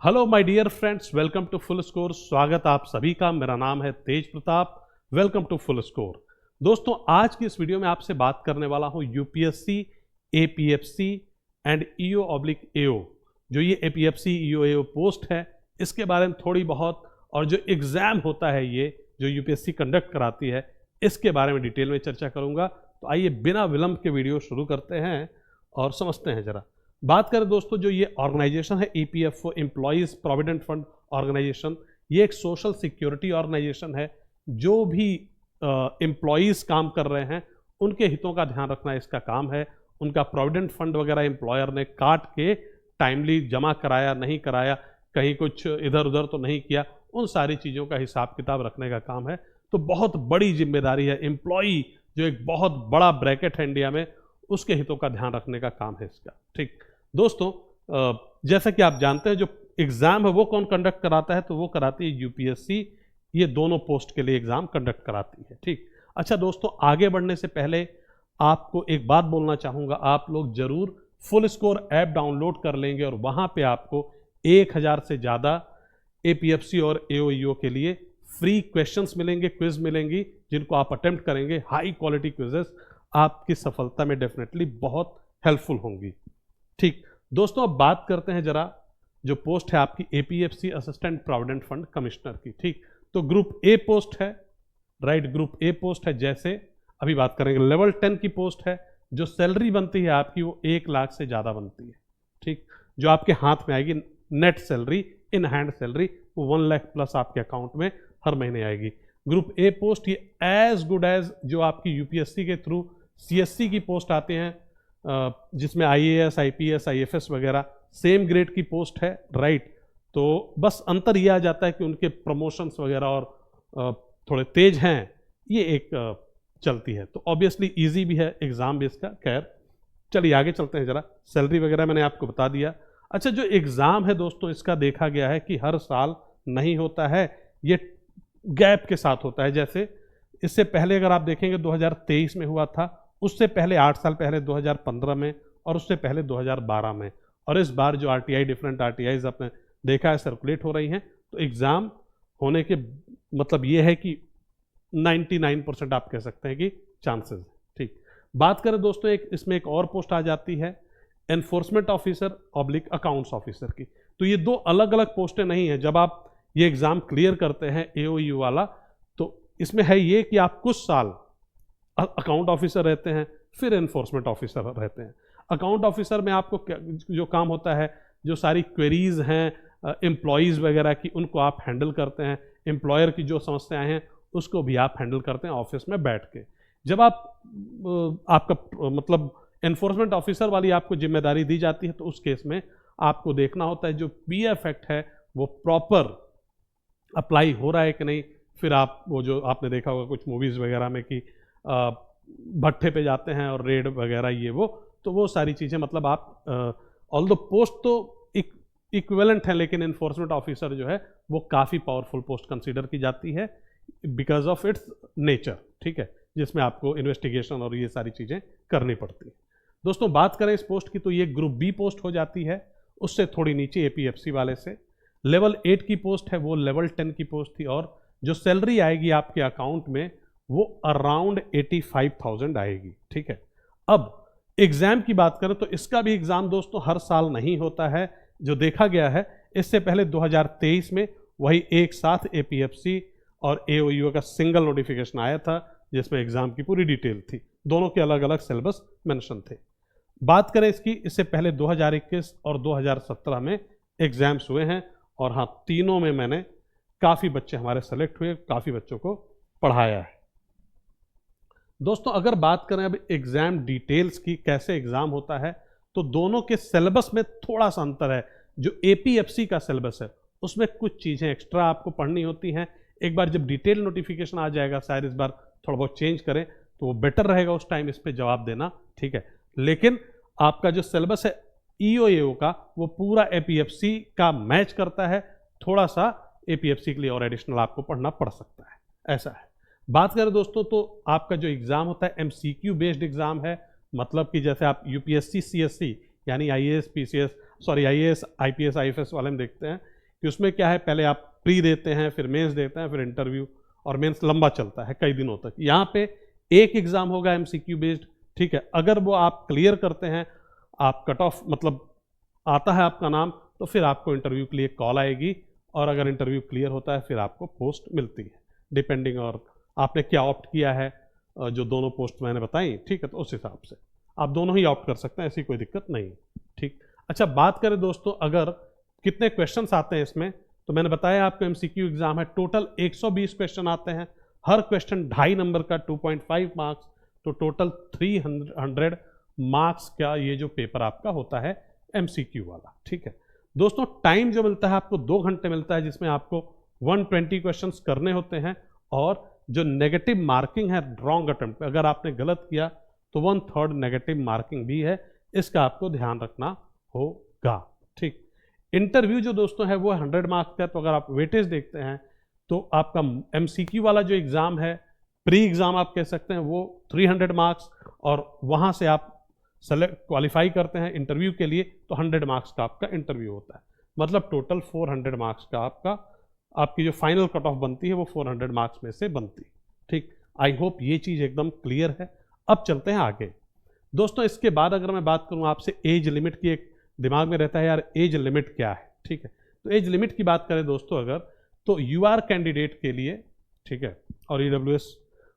Hello my dear friends, welcome to full score. स्वागत आप सभी का। मेरा नाम है Tej Pratap. Welcome to full score. दोस्तों, आज की इस वीडियो में आपसे बात करने वाला हूं UPSC, APFC and EO oblique AO. जो ये एपीएफसी ईओ एओ पोस्ट है, इसके बारे में थोड़ी बहुत, और जो एग्ज़ाम होता है ये जो यूपीएससी कंडक्ट कराती है, इसके बारे में डिटेल में चर्चा करूंगा। तो आइए बिना विलंब के वीडियो शुरू करते हैं और समझते हैं जरा। बात करें दोस्तों, जो ये ऑर्गेनाइजेशन है EPFO, employees provident fund organization, ये एक सोशल सिक्योरिटी ऑर्गेनाइजेशन है। जो भी एम्प्लॉयज़ काम कर रहे हैं उनके हितों का ध्यान रखना इसका काम है। उनका प्रोविडेंट फंड वगैरह एम्प्लॉयर ने काट के टाइमली जमा कराया नहीं कराया, कहीं कुछ इधर उधर तो नहीं किया, उन सारी चीज़ों का हिसाब किताब रखने का काम है। तो बहुत बड़ी जिम्मेदारी है। एम्प्लॉई जो एक बहुत बड़ा ब्रैकेट है इंडिया में, उसके हितों का ध्यान रखने का काम है इसका। ठीक दोस्तों, जैसा कि आप जानते हैं, जो एग्ज़ाम है वो कौन कंडक्ट कराता है, तो वो कराती है यूपीएससी। ये दोनों पोस्ट के लिए एग्ज़ाम कंडक्ट कराती है। ठीक। अच्छा दोस्तों, आगे बढ़ने से पहले आपको एक बात बोलना चाहूँगा। आप लोग ज़रूर फुल स्कोर ऐप डाउनलोड कर लेंगे और वहाँ पे आपको 1000 से ज़्यादा एपीएफसी और एओईओ के लिए फ्री क्वेश्चंस मिलेंगे, क्विज मिलेंगी, जिनको आप अटेम्प्ट करेंगे। हाई क्वालिटी क्विजेस आपकी सफलता में डेफिनेटली बहुत हेल्पफुल होंगी। ठीक दोस्तों, अब बात करते हैं जरा जो पोस्ट है आपकी APFC assistant provident fund commissioner की। ठीक, तो ग्रुप ए पोस्ट है, राइट, ग्रुप ए पोस्ट है। जैसे अभी बात करेंगे लेवल 10 की पोस्ट है। जो सैलरी बनती है आपकी वो 1 लाख से ज़्यादा बनती है। ठीक, जो आपके हाथ में आएगी net salary, in hand salary, वो 1 लाख प्लस आपके अकाउंट में हर महीने आएगी। ग्रुप ए पोस्ट ये एज गुड एज जो आपकी यूपीएससी के थ्रू सीएससी की पोस्ट आते हैं, जिसमें आईएएस, आईपीएस, आईएफएस वगैरह सेम ग्रेड की पोस्ट है, राइट। तो बस अंतर ये आ जाता है कि उनके प्रमोशंस वगैरह और थोड़े तेज हैं, ये एक चलती है। तो ऑब्वियसली इजी भी है एग्ज़ाम भी इसका। खैर चलिए आगे चलते हैं जरा। सैलरी वगैरह मैंने आपको बता दिया। अच्छा, जो एग्ज़ाम है दोस्तों, इसका देखा गया है कि हर साल नहीं होता है, ये गैप के साथ होता है। जैसे इससे पहले अगर आप देखेंगे 2023 में हुआ था, उससे पहले 8 साल पहले 2015 में, और उससे पहले 2012 में। और इस बार जो आरटीआई, डिफरेंट आरटीआईज आपने देखा है सर्कुलेट हो रही हैं, तो एग्ज़ाम होने के मतलब ये है कि 99% आप कह सकते हैं कि चांसेस है। ठीक, बात करें दोस्तों, इसमें एक और पोस्ट आ जाती है enforcement officer oblique accounts officer की। तो ये दो अलग अलग पोस्टें नहीं हैं। जब आप ये एग्ज़ाम क्लियर करते हैं एओयू वाला, तो इसमें है ये कि आप कुछ साल अकाउंट ऑफिसर रहते हैं, फिर एनफोर्समेंट ऑफिसर रहते हैं। अकाउंट ऑफिसर में आपको जो काम होता है, जो सारी क्वेरीज हैं एम्प्लॉयज़ वगैरह की, उनको आप हैंडल करते हैं। एम्प्लॉयर की जो समस्याएं हैं उसको भी आप हैंडल करते हैं ऑफिस में बैठ के। जब आपका मतलब एनफोर्समेंट ऑफिसर वाली आपको जिम्मेदारी दी जाती है, तो उस केस में आपको देखना होता है जो पीएफ एक्ट है वो प्रॉपर अप्लाई हो रहा है कि नहीं। फिर आप वो जो आपने देखा होगा कुछ मूवीज़ वगैरह में कि भट्ठे पे जाते हैं और रेड वगैरह ये वो, तो वो सारी चीज़ें मतलब आप ऑल्दो पोस्ट तो इक्विवेलेंट है, लेकिन इन्फोर्समेंट ऑफिसर जो है वो काफ़ी पावरफुल पोस्ट कंसीडर की जाती है बिकॉज ऑफ इट्स नेचर। ठीक है, जिसमें आपको इन्वेस्टिगेशन और ये सारी चीज़ें करनी पड़ती है। दोस्तों, बात करें इस पोस्ट की, तो ये ग्रुप बी पोस्ट हो जाती है, उससे थोड़ी नीचे एपीएफसी वाले से। लेवल 8 की पोस्ट है, वो लेवल 10 की पोस्ट थी, और जो सैलरी आएगी आपके अकाउंट में वो अराउंड 85,000 आएगी। ठीक है, अब एग्ज़ाम की बात करें तो इसका भी एग्ज़ाम दोस्तों हर साल नहीं होता है। जो देखा गया है, इससे पहले 2023 में वही एक साथ एपीएफसी और एओयू का सिंगल नोटिफिकेशन आया था, जिसमें एग्ज़ाम की पूरी डिटेल थी। दोनों के अलग अलग सिलेबस मेंशन थे। बात करें इससे पहले 2021 और 2017 में एग्ज़ाम्स हुए हैं, और हाँ, तीनों में मैंने काफ़ी बच्चे हमारे सेलेक्ट हुए, काफ़ी बच्चों को पढ़ाया है। दोस्तों, अगर बात करें अब एग्ज़ाम डिटेल्स की, कैसे एग्ज़ाम होता है, तो दोनों के सिलेबस में थोड़ा सा अंतर है। जो एपीएफसी का सिलेबस है उसमें कुछ चीज़ें एक्स्ट्रा आपको पढ़नी होती हैं। एक बार जब डिटेल नोटिफिकेशन आ जाएगा, शायद इस बार थोड़ा बहुत चेंज करें तो वो बेटर रहेगा उस टाइम इस पर जवाब देना। ठीक है, लेकिन आपका जो सिलेबस है ईओएओ का, वो पूरा एपीएफसी का मैच करता है। थोड़ा सा एपीएफसी के लिए और एडिशनल आपको पढ़ना पड़ सकता है, ऐसा है। बात करें दोस्तों, तो आपका जो एग्ज़ाम होता है एमसीक्यू बेस्ड एग्ज़ाम है। मतलब कि जैसे आप यूपीएससी सीएससी यानी IAS PCS, sorry IAS IPS IFS वाले में देखते हैं कि उसमें क्या है, पहले आप प्री देते हैं, फिर मेंस देते हैं, फिर इंटरव्यू, और मेंस लंबा चलता है कई दिनों तक। यहाँ पे एक एग्जाम होगा एमसीक्यू बेस्ड, ठीक है। अगर वो आप क्लियर करते हैं, आप कट ऑफ मतलब आता है आपका नाम, तो फिर आपको इंटरव्यू के लिए कॉल आएगी, और अगर इंटरव्यू क्लियर होता है फिर आपको पोस्ट मिलती है, डिपेंडिंग और आपने क्या ऑप्ट किया है। जो दोनों पोस्ट मैंने बताई, ठीक है, तो उस हिसाब से आप दोनों ही ऑप्ट कर सकते हैं, ऐसी कोई दिक्कत नहीं, ठीक। अच्छा, बात करें दोस्तों अगर कितने क्वेश्चंस आते हैं इसमें, तो मैंने बताया आपको एमसीक्यू एग्जाम है, टोटल 120 क्वेश्चन आते हैं, हर क्वेश्चन 2.5 नंबर का, 2.5 मार्क्स, तो टोटल 300 मार्क्स का ये जो पेपर आपका होता है एमसीक्यू वाला, ठीक है। दोस्तों टाइम जो मिलता है आपको 2 घंटे मिलता है, जिसमें आपको 120 क्वेश्चंस करने होते हैं, और जो नेगेटिव मार्किंग है रॉन्ग अटेम्प्ट पे, अगर आपने गलत किया तो 1/3 नेगेटिव मार्किंग भी है, इसका आपको ध्यान रखना होगा, ठीक। इंटरव्यू जो दोस्तों है वो 100 मार्क्स का, तो अगर आप वेटेज देखते हैं तो आपका एमसीक्यू वाला जो एग्जाम है, प्री एग्जाम आप कह सकते हैं, वो 300 मार्क्स, और वहां से आप सेलेक्ट क्वालिफाई करते हैं इंटरव्यू के लिए, तो 100 मार्क्स का आपका इंटरव्यू होता है, मतलब टोटल 400 मार्क्स का आपकी जो फाइनल कट ऑफ बनती है वो 400 मार्क्स में से बनती है, ठीक। आई होप ये चीज़ एकदम क्लियर है। अब चलते हैं आगे दोस्तों। इसके बाद अगर मैं बात करूं आपसे, एज लिमिट की, एक दिमाग में रहता है यार एज लिमिट क्या है, ठीक है। तो एज लिमिट की बात करें दोस्तों अगर, तो यूआर कैंडिडेट के लिए, ठीक है, और ईडब्ल्यूएस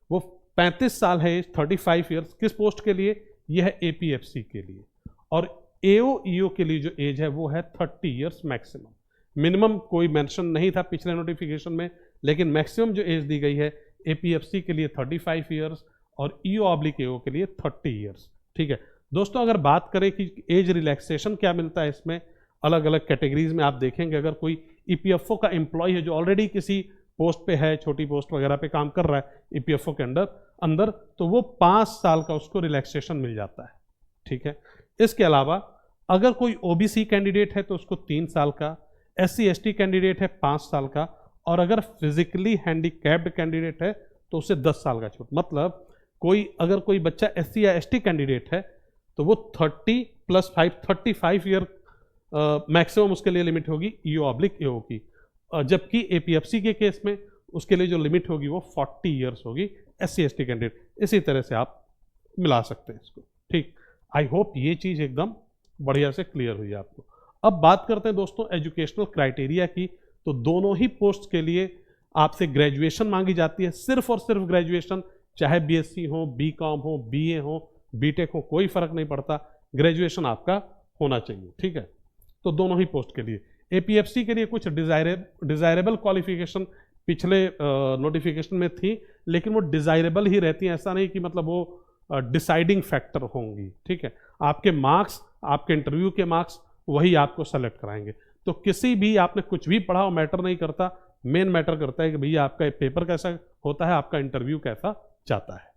वो 35 साल है एज, 35 ईयर्स, किस पोस्ट के लिए, यह है एपीएफसी के लिए, और एओ ईओ के लिए जो एज है वो है 30 ईयर्स मैक्सिमम। मिनिमम कोई मेंशन नहीं था पिछले नोटिफिकेशन में, लेकिन मैक्सिमम जो एज दी गई है एपीएफसी के लिए 35 ईयर्स, और ईओ/एओ के लिए 30 ईयर्स, ठीक है। दोस्तों अगर बात करें कि एज रिलैक्सेशन क्या मिलता है इसमें, अलग अलग कैटेगरीज में आप देखेंगे, अगर कोई ईपीएफओ का एम्प्लॉय है जो ऑलरेडी किसी पोस्ट पे है, छोटी पोस्ट वगैरह पे काम कर रहा है ईपीएफओ के अंदर, तो वो 5 साल का उसको रिलैक्सेशन मिल जाता है, ठीक है। इसके अलावा अगर कोई ओबीसी कैंडिडेट है तो उसको 3 साल का, SC/ST कैंडिडेट है 5 साल का, और अगर फिजिकली हैंडीकैप्ड कैंडिडेट है तो उसे 10 साल का छूट। मतलब अगर कोई बच्चा SC या ST कैंडिडेट है तो वो 30 + 5 35 ईयर मैक्सिमम उसके लिए लिमिट होगी ईओ/एओ की, जबकि एपीएफसी के केस में उसके लिए जो लिमिट होगी वो 40 ईयर्स होगी SC/ST कैंडिडेट। इसी तरह से आप मिला सकते हैं इसको, ठीक। आई होप ये चीज़ एकदम बढ़िया से क्लियर हुई आपको। अब बात करते हैं दोस्तों एजुकेशनल क्राइटेरिया की, तो दोनों ही पोस्ट के लिए आपसे ग्रेजुएशन मांगी जाती है, सिर्फ और सिर्फ ग्रेजुएशन, चाहे बीएससी हो, बीकॉम हो, बीए हो, बीटेक हो, कोई फर्क नहीं पड़ता, ग्रेजुएशन आपका होना चाहिए, ठीक है। तो दोनों ही पोस्ट के लिए, एपीएफसी के लिए कुछ डिजायरेबल क्वालिफिकेशन पिछले नोटिफिकेशन में थी, लेकिन वो डिजायरेबल ही रहती हैं, ऐसा नहीं कि मतलब वो डिसाइडिंग फैक्टर होंगी, ठीक है। आपके मार्क्स, आपके इंटरव्यू के मार्क्स वही आपको सेलेक्ट कराएंगे। तो किसी भी आपने कुछ भी पढ़ा हो मैटर नहीं करता, मेन मैटर करता है कि भैया आपका पेपर कैसा होता है, आपका इंटरव्यू कैसा जाता है।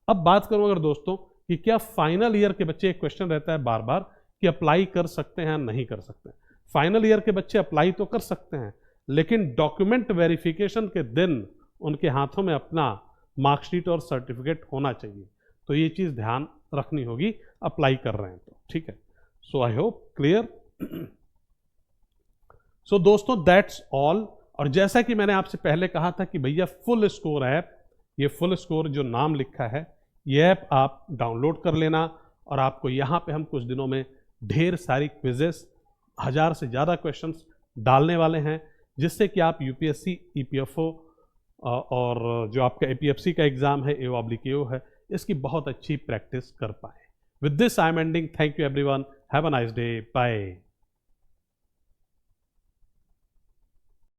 अब बात करूं अगर दोस्तों कि क्या फाइनल ईयर के बच्चे, एक क्वेश्चन रहता है बार बार कि अप्लाई कर सकते हैं नहीं कर सकते हैं। फाइनल ईयर के बच्चे अप्लाई तो कर सकते हैं, लेकिन डॉक्यूमेंट वेरिफिकेशन के दिन उनके हाथों में अपना मार्कशीट और सर्टिफिकेट होना चाहिए, तो ये चीज़ ध्यान रखनी होगी अप्लाई कर रहे हैं तो, ठीक है। सो आई होप क्लियर। सो दोस्तों दैट्स ऑल। और जैसा कि मैंने आपसे पहले कहा था कि भैया फुल स्कोर ऐप, ये फुल स्कोर जो नाम लिखा है, ये ऐप आप डाउनलोड कर लेना, और आपको यहाँ पे हम कुछ दिनों में ढेर सारी क्विजेस, 1000 से ज़्यादा क्वेश्चंस डालने वाले हैं, जिससे कि आप यूपीएससी, ईपीएफओ और जो आपका एपीएफसी का एग्ज़ाम है, एओ/एओ है, इसकी बहुत अच्छी प्रैक्टिस कर पाए। With this I am ending. Thank you everyone, have a nice day, bye.